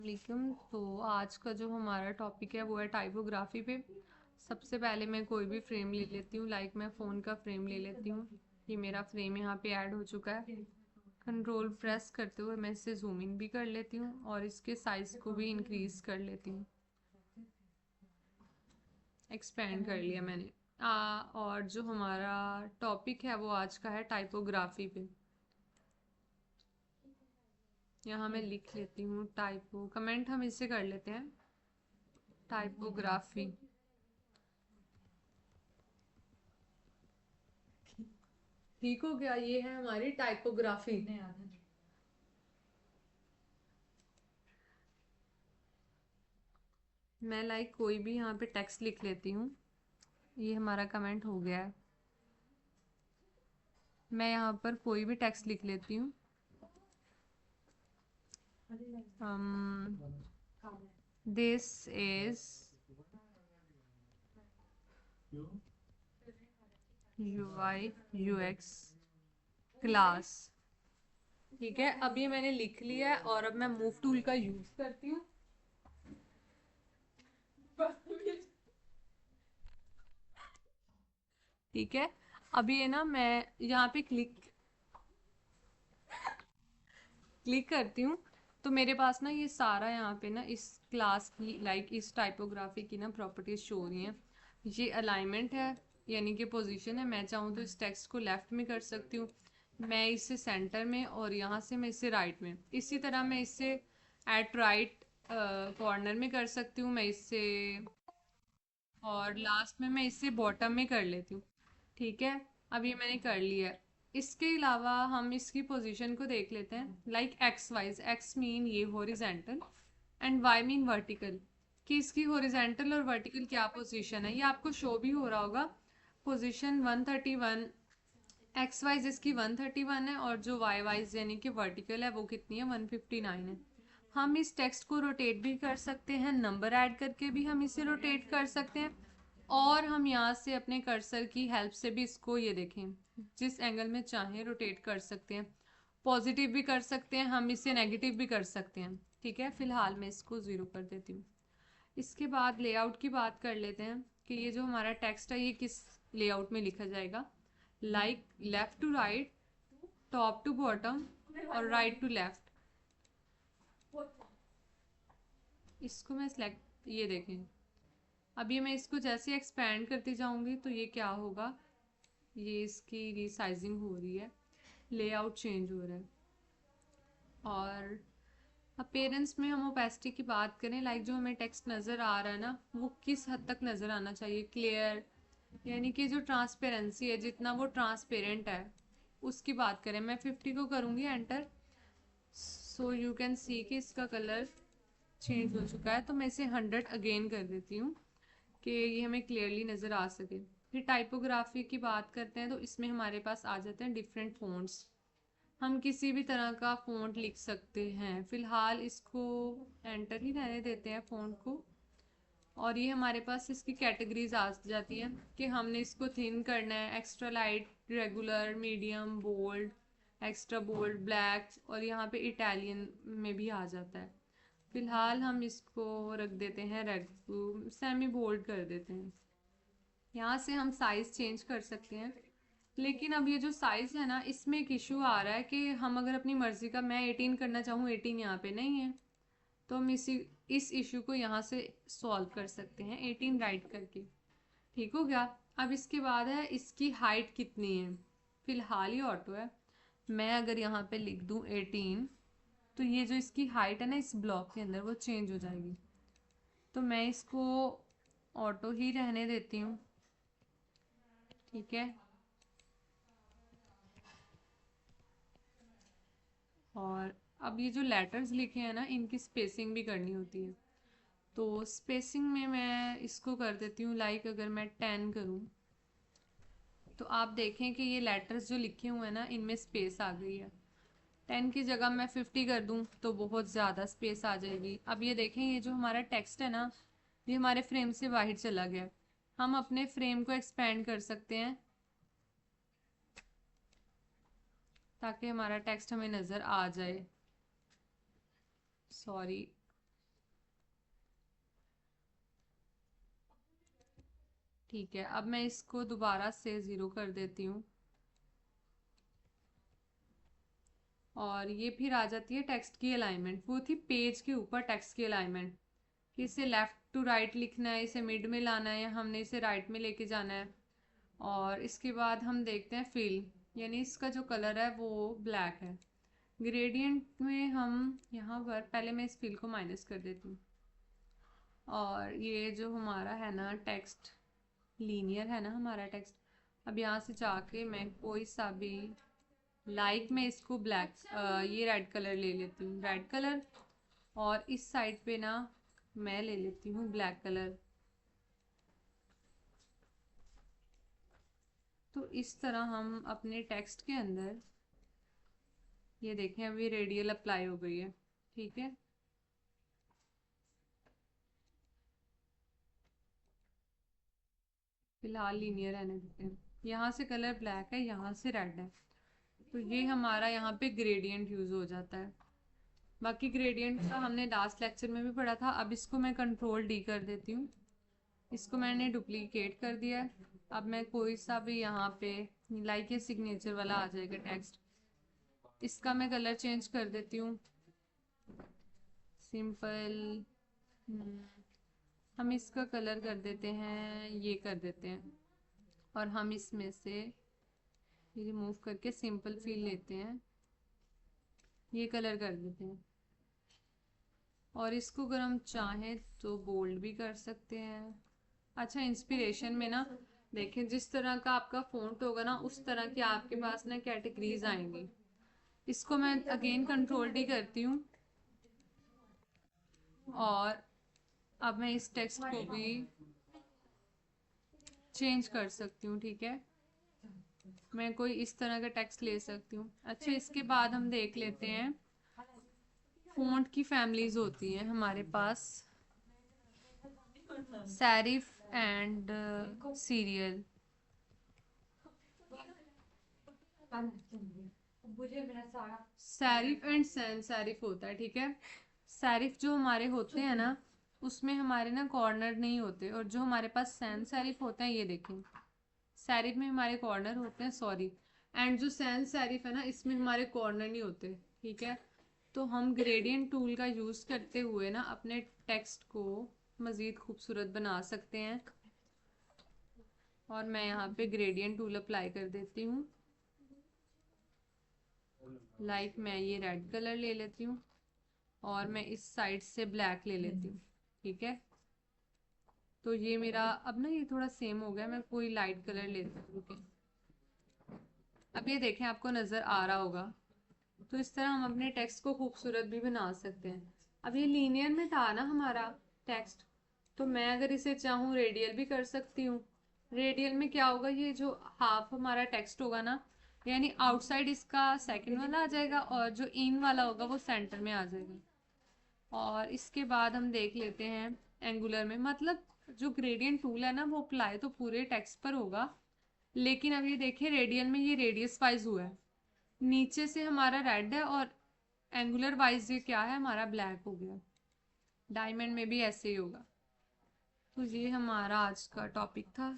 वालेकुम। तो आज का जो हमारा टॉपिक है वो है टाइपोग्राफी पे। सबसे पहले मैं कोई भी फ्रेम ले लेती हूँ, लाइक मैं फ़ोन का फ्रेम ले लेती हूँ। ये मेरा फ्रेम यहाँ पे ऐड हो चुका है। कंट्रोल प्रेस करते हुए मैं इसे जूम इन भी कर लेती हूँ और इसके साइज़ को भी इंक्रीज कर लेती हूँ। एक्सपेंड कर लिया मैंने। और जो हमारा टॉपिक है वो आज का है टाइपोग्राफी पे। यहाँ मैं लिख लेती हूँ टाइपो, कमेंट हम इससे कर लेते हैं, टाइपोग्राफी। ठीक हो गया, ये है हमारी टाइपोग्राफी। मैं लाइक कोई भी यहाँ पे टेक्स्ट लिख लेती हूँ। ये हमारा कमेंट हो गया है। मैं यहाँ पर कोई भी टेक्स्ट लिख लेती हूँ। This is UI UX class. ठीक है, अब ये मैंने लिख लिया है और अब मैं मूव टूल का यूज करती हूँ। ठीक है, अब ये ना मैं यहाँ पे क्लिक करती हूँ तो मेरे पास ना ये सारा यहाँ पे ना इस क्लास की लाइक इस टाइपोग्राफी की ना प्रॉपर्टीज शो हो रही हैं। ये अलाइनमेंट है, यानी कि पोजीशन है। मैं चाहूँ तो इस टेक्स्ट को लेफ्ट में कर सकती हूँ, मैं इसे सेंटर में, और यहाँ से मैं इसे राइट में। इसी तरह मैं इसे एट राइट कॉर्नर में कर सकती हूँ मैं इसे, और लास्ट में मैं इसे बॉटम में कर लेती हूँ। ठीक है, अब ये मैंने कर लिया है। इसके अलावा हम इसकी पोजीशन को देख लेते हैं, like X wise. X mean ये horizontal and Y mean vertical, कि इसकी हॉरिजेंटल और वर्टिकल क्या पोजीशन है। ये आपको शो भी हो रहा होगा। पोजीशन 131, एक्स वाइज इसकी 131 है, और जो वाई वाइज यानी कि वर्टिकल है वो कितनी है, 159 है। हम इस टेक्स्ट को रोटेट भी कर सकते हैं, नंबर ऐड करके भी हम इसे रोटेट कर सकते हैं, और हम यहाँ से अपने कर्सर की हेल्प से भी इसको, ये देखें, जिस एंगल में चाहें रोटेट कर सकते हैं। पॉजिटिव भी कर सकते हैं, हम इसे नेगेटिव भी कर सकते हैं। ठीक है, फिलहाल मैं इसको 0 कर देती हूँ। इसके बाद लेआउट की बात कर लेते हैं कि ये जो हमारा टेक्स्ट है ये किस लेआउट में लिखा जाएगा। Like left to right, top to bottom, और राइट टू लेफ्ट। इसको मैं सेलेक्ट, ये देखें, अब ये मैं इसको जैसे एक्सपेंड करती जाऊंगी तो ये क्या होगा, ये इसकी रीसाइजिंग हो रही है, लेआउट चेंज हो रहा है। और अपेरेंस में हम ओपेसिटी की बात करें, लाइक जो हमें टेक्स्ट नज़र आ रहा है ना वो किस हद तक नज़र आना चाहिए, क्लियर, यानी कि जो ट्रांसपेरेंसी है, जितना वो ट्रांसपेरेंट है उसकी बात करें। मैं 50 को करूँगी enter, so you can see कि इसका कलर चेंज हो चुका है। तो मैं इसे 100 अगेन कर देती हूँ कि ये हमें क्लियरली नज़र आ सके। फिर टाइपोग्राफी की बात करते हैं तो इसमें हमारे पास आ जाते हैं डिफरेंट फ़ॉन्ट्स। हम किसी भी तरह का फ़ॉन्ट लिख सकते हैं। फ़िलहाल इसको एंटर ही रहने देते हैं फ़ॉन्ट को। और ये हमारे पास इसकी कैटेगरीज आ जाती हैं कि हमने इसको थिन करना है, extra light, regular, medium, bold, extra bold, black, और यहाँ पे इटालियन में भी आ जाता है। फिलहाल हम इसको रख देते हैं रेड, सेमी बोल्ड कर देते हैं। यहाँ से हम साइज़ चेंज कर सकते हैं, लेकिन अब ये जो साइज़ है ना इसमें एक इशू आ रहा है कि हम अगर अपनी मर्ज़ी का, मैं 18 करना चाहूँ, 18 यहाँ पे नहीं है, तो हम इस इशू को यहाँ से सॉल्व कर सकते हैं 18 राइट करके। ठीक हो गया। अब इसके बाद है इसकी हाइट कितनी है। फिलहाल ये ऑटो है, मैं अगर यहाँ पे लिख दूँ 18, तो ये जो इसकी हाइट है ना इस ब्लॉक के अंदर वो चेंज हो जाएगी। तो मैं इसको ऑटो ही रहने देती हूँ। ठीक है, और अब ये जो लेटर्स लिखे हैं ना इनकी स्पेसिंग भी करनी होती है। तो स्पेसिंग में मैं इसको कर देती हूँ, लाइक अगर मैं 10 करूँ तो आप देखें कि ये लेटर्स जो लिखे हुए हैं ना इनमें स्पेस आ गई है। 10 की जगह मैं 50 कर दूँ तो बहुत ज़्यादा स्पेस आ जाएगी। अब ये देखें, ये जो हमारा टेक्स्ट है ना ये हमारे फ्रेम से बाहर चला गया। हम अपने फ्रेम को एक्सपेंड कर सकते हैं ताकि हमारा टेक्स्ट हमें नज़र आ जाए। सॉरी, ठीक है, अब मैं इसको दोबारा से 0 कर देती हूँ और ये फिर आ जाती है टेक्स्ट की अलाइनमेंट। वो थी पेज के ऊपर टेक्स्ट की अलाइनमेंट कि इसे लेफ्ट टू राइट लिखना है, इसे मिड में लाना है, या हमने इसे राइट में लेके जाना है। और इसके बाद हम देखते हैं फिल, यानी इसका जो कलर है वो ब्लैक है। ग्रेडियंट में हम यहाँ पर पहले मैं इस फिल को माइनस कर देती हूँ और ये जो हमारा है ना टेक्स्ट, लीनियर है ना हमारा टेक्स्ट। अब यहाँ से जाके मैं कोई सा भी मैं इसको ब्लैक ये रेड कलर ले लेती हूँ, रेड कलर। और इस साइड पे ना मैं ले लेती हूँ ब्लैक कलर। तो इस तरह हम अपने टेक्स्ट के अंदर, ये देखें अभी रेडियल अप्लाई हो गई है, ठीक है। फिलहाल लीनियर रहने देते हैं। यहाँ से कलर ब्लैक है, यहाँ से रेड है, तो ये हमारा यहाँ पे ग्रेडियंट यूज हो जाता है। बाकी ग्रेडियंट का हमने लास्ट लेक्चर में भी पढ़ा था। अब इसको मैं कंट्रोल डी कर देती हूँ, इसको मैंने डुप्लीकेट कर दिया है। अब मैं कोई सा भी यहाँ पे ये सिग्नेचर वाला आ जाएगा टेक्स्ट, इसका मैं कलर चेंज कर देती हूँ सिंपल। हम इसका कलर कर देते हैं, ये कर देते हैं, और हम इसमें से रिमूव करके सिंपल फील लेते हैं, ये कलर कर देते हैं। और इसको अगर हम चाहें तो बोल्ड भी कर सकते हैं। अच्छा, इंस्पिरेशन में ना देखें, जिस तरह का आपका फ़ॉन्ट होगा ना उस तरह की आपके पास ना कैटेगरीज आएंगी। इसको मैं अगेन कंट्रोल डी करती हूँ और अब मैं इस टेक्स्ट को भी चेंज कर सकती हूँ, ठीक है। मैं कोई इस तरह का टेक्स्ट ले सकती हूँ। अच्छा, इसके बाद हम देख लेते हैं फ़ॉन्ट की फैमिलीज होती हैं हमारे पास, serif and serial. Serif and sans serif होता है, ठीक है। सैरिफ जो हमारे होते हैं ना उसमें हमारे ना कॉर्नर नहीं होते, और जो हमारे पास सैन सैरिफ होते हैं, ये देखें सैरिफ में हमारे कॉर्नर होते हैं, सॉरी। एंड जो सैन सैरिफ है ना इसमें हमारे कॉर्नर नहीं होते, ठीक है। तो हम ग्रेडियंट टूल का यूज़ करते हुए ना अपने टेक्स्ट को मज़ीद खूबसूरत बना सकते हैं। और मैं यहाँ पे ग्रेडियंट टूल अप्लाई कर देती हूँ। मैं ये रेड कलर ले लेती हूँ और मैं इस साइड से ब्लैक ले लेती हूँ, ठीक है। तो ये मेरा अब ना ये थोड़ा सेम हो गया, मैं कोई लाइट कलर लेती हूँ। अब ये देखें, आपको नज़र आ रहा होगा। तो इस तरह हम अपने टेक्स्ट को खूबसूरत भी बना सकते हैं। अब ये लीनियर में था ना हमारा टेक्स्ट, तो मैं अगर इसे चाहूँ रेडियल भी कर सकती हूँ। रेडियल में क्या होगा, ये जो हाफ हमारा टेक्स्ट होगा ना, यानी आउटसाइड इसका सेकंड वाला आ जाएगा और जो इन वाला होगा वो सेंटर में आ जाएगा। और इसके बाद हम देख लेते हैं एंगुलर में, मतलब जो ग्रेडियंट टूल है ना वो अप्लाई तो पूरे टेक्स्ट पर होगा, लेकिन अब ये देखिए रेडियल में ये रेडियस वाइज हुआ है, नीचे से हमारा रेड है और एंगुलर वाइज ये क्या है हमारा ब्लैक हो गया। डायमंड में भी ऐसे ही होगा। तो ये हमारा आज का टॉपिक था।